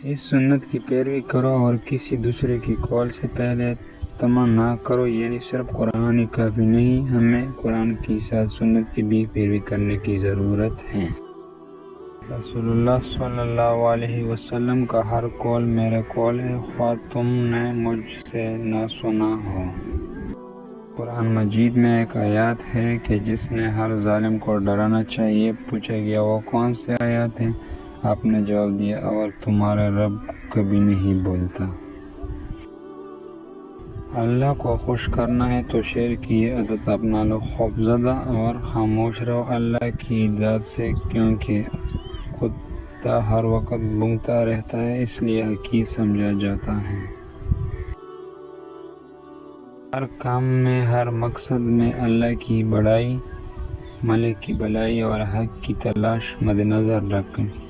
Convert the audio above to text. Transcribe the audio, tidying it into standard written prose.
اس سنت کی پیروی کرو اور کسی دوسرے کی قول سے پہلے تمنا نہ کرو، یعنی صرف قرآن ہی کافی نہیں، ہمیں قرآن کی ساتھ سنت کی بھی پیروی کرنے کی ضرورت ہے۔ رسول اللہ صلی اللہ علیہ وسلم کا ہر قول میرا قول ہے، خواہ تم نے مجھ سے نہ سنا ہو۔ قرآن مجید میں ایک آیات ہے کہ جس نے ہر ظالم کو ڈرانا چاہیے۔ پوچھا گیا وہ کون سی آیات ہے؟ آپ نے جواب دیا، اور تمہارا رب کبھی نہیں بولتا۔ اللہ کو خوش کرنا ہے تو شعر کی یہ عادت اپنا لو، خوف زدہ اور خاموش رہو اللہ کی ذات سے، کیونکہ کتا ہر وقت بھونکتا رہتا ہے، اس لیے حقیر سمجھا جاتا ہے۔ ہر کام میں، ہر مقصد میں اللہ کی بڑائی، ملک کی بھلائی اور حق کی تلاش مد نظر رکھیں۔